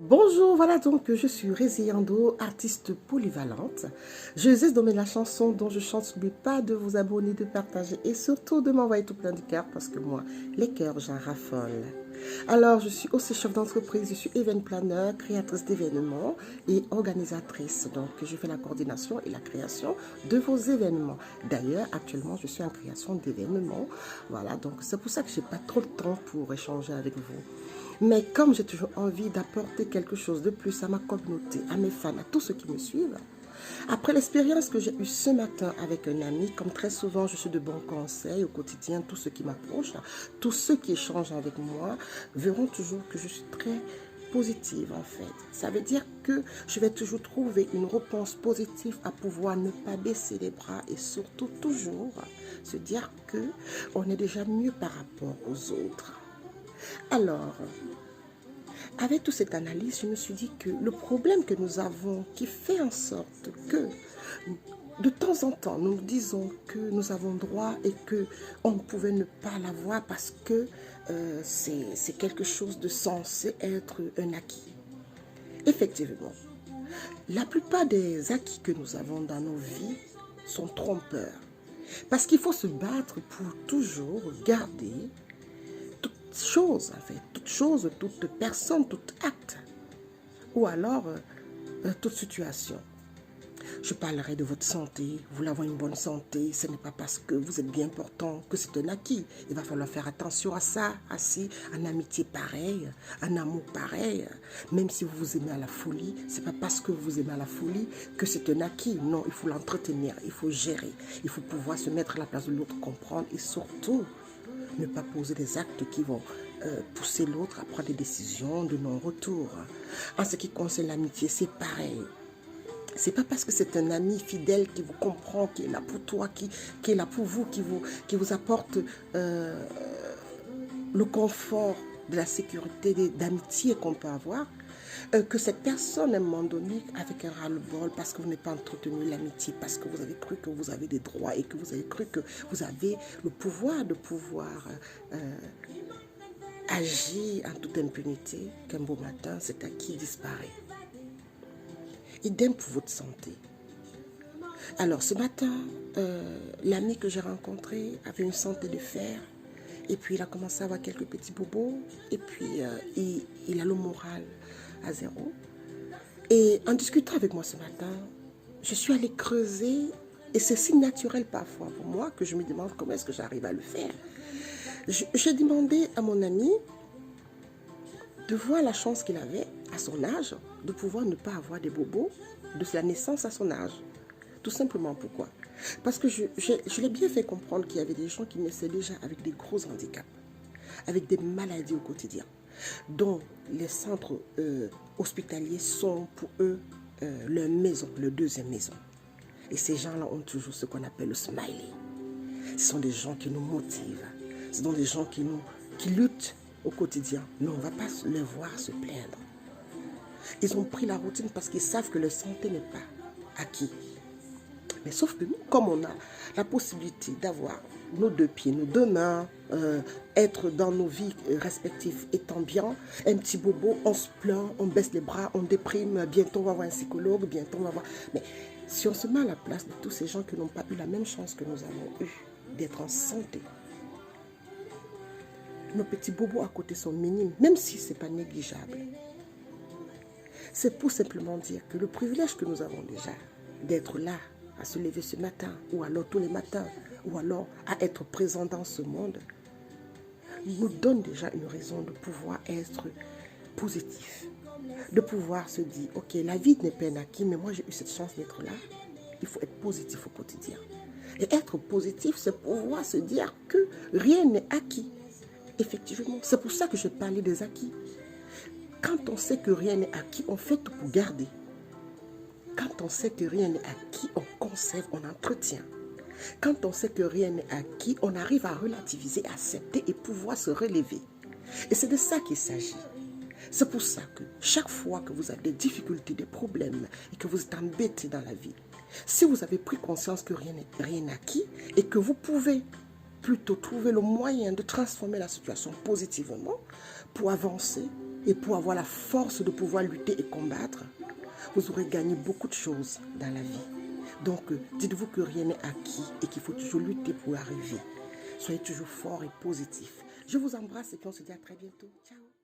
Bonjour, voilà donc je suis Résiando, artiste polyvalente. Je zeste dans la chanson dont je chante. N'oubliez pas de vous abonner, de partager et surtout de m'envoyer tout plein de cœurs parce que moi, les cœurs, j'en raffole. Alors, je suis aussi chef d'entreprise, je suis event planner, créatrice d'événements et organisatrice. Donc, je fais la coordination et la création de vos événements. D'ailleurs, actuellement, je suis en création d'événements. Voilà, donc c'est pour ça que je n'ai pas trop de temps pour échanger avec vous. Mais comme j'ai toujours envie d'apporter quelque chose de plus à ma communauté, à mes fans, à tous ceux qui me suivent, après l'expérience que j'ai eue ce matin avec un ami, comme très souvent je suis de bons conseils au quotidien, tous ceux qui m'approchent, tous ceux qui échangent avec moi, verront toujours que je suis très positive en fait. Ça veut dire que je vais toujours trouver une réponse positive à pouvoir ne pas baisser les bras et surtout toujours se dire que on est déjà mieux par rapport aux autres. Alors, avec toute cette analyse, je me suis dit que le problème que nous avons, qui fait en sorte que de temps en temps, nous nous disons que nous avons droit et que on ne pouvait ne pas l'avoir parce que c'est quelque chose de censé être un acquis. Effectivement, la plupart des acquis que nous avons dans nos vies sont trompeurs. Parce qu'il faut se battre pour toujours garder toute chose, en fait, toute chose, toute personne, tout acte, ou alors toute situation. Je parlerai de votre santé. Vous voulez avoir une bonne santé, ce n'est pas parce que vous êtes bien portant que c'est un acquis. Il va falloir faire attention à ça, ainsi, en amitié pareille, en amour pareil. Même si vous vous aimez à la folie, ce n'est pas parce que vous aimez à la folie que c'est un acquis. Non, il faut l'entretenir, il faut gérer, il faut pouvoir se mettre à la place de l'autre, comprendre et surtout ne pas poser des actes qui vont pousser l'autre à prendre des décisions de non-retour. En ce qui concerne l'amitié, c'est pareil. C'est pas parce que c'est un ami fidèle qui vous comprend, qui est là pour toi, qui est là pour vous, qui vous apporte le confort de la sécurité d'amitié qu'on peut avoir, que cette personne, à un moment donné, avec un ras-le-bol, parce que vous n'avez pas entretenu l'amitié, parce que vous avez cru que vous avez des droits et que vous avez cru que vous avez le pouvoir de pouvoir agir en toute impunité, qu'un beau matin, cet acquis disparaît. Idem pour votre santé. Alors ce matin, l'ami que j'ai rencontré avait une santé de fer. Et puis il a commencé à avoir quelques petits bobos. Et puis il a le moral à zéro. Et en discutant avec moi ce matin, je suis allée creuser. Et c'est si naturel parfois pour moi que je me demande comment est-ce que j'arrive à le faire. J'ai demandé à mon ami de voir la chance qu'il avait à son âge de pouvoir ne pas avoir des bobos de la naissance à son âge. Tout simplement pourquoi? Parce que je l'ai bien fait comprendre qu'il y avait des gens qui naissaient déjà avec des gros handicaps, avec des maladies au quotidien, dont les centres hospitaliers sont pour eux leur maison, leur deuxième maison. Et ces gens-là ont toujours ce qu'on appelle le smiley. Ce sont des gens qui nous motivent, ce sont des gens qui luttent au quotidien. Mais on ne va pas les voir se plaindre. Ils ont pris la routine parce qu'ils savent que leur santé n'est pas acquis. Mais sauf que nous, comme on a la possibilité d'avoir nos deux pieds, nos deux mains, être dans nos vies respectives étant bien, un petit bobo, on se plaint, on baisse les bras, on déprime, bientôt on va voir un psychologue, bientôt on va voir... Mais si on se met à la place de tous ces gens qui n'ont pas eu la même chance que nous avons eu d'être en santé, nos petits bobos à côté sont minimes, même si ce n'est pas négligeable. C'est pour simplement dire que le privilège que nous avons déjà d'être là, à se lever ce matin, ou alors tous les matins, ou alors à être présent dans ce monde, nous donne déjà une raison de pouvoir être positif. De pouvoir se dire, ok, la vie n'est pas un acquis, mais moi j'ai eu cette chance d'être là. Il faut être positif au quotidien. Et être positif, c'est pouvoir se dire que rien n'est acquis. Effectivement, c'est pour ça que je parlais des acquis. Quand on sait que rien n'est acquis, on fait tout pour garder. Quand on sait que rien n'est acquis, on conserve, on entretient. Quand on sait que rien n'est acquis, on arrive à relativiser, accepter et pouvoir se relever. Et c'est de ça qu'il s'agit. C'est pour ça que chaque fois que vous avez des difficultés, des problèmes et que vous êtes embêté dans la vie, si vous avez pris conscience que rien n'est acquis et que vous pouvez plutôt trouver le moyen de transformer la situation positivement pour avancer, et pour avoir la force de pouvoir lutter et combattre, vous aurez gagné beaucoup de choses dans la vie. Donc, dites-vous que rien n'est acquis et qu'il faut toujours lutter pour arriver. Soyez toujours fort et positif. Je vous embrasse et puis on se dit à très bientôt. Ciao.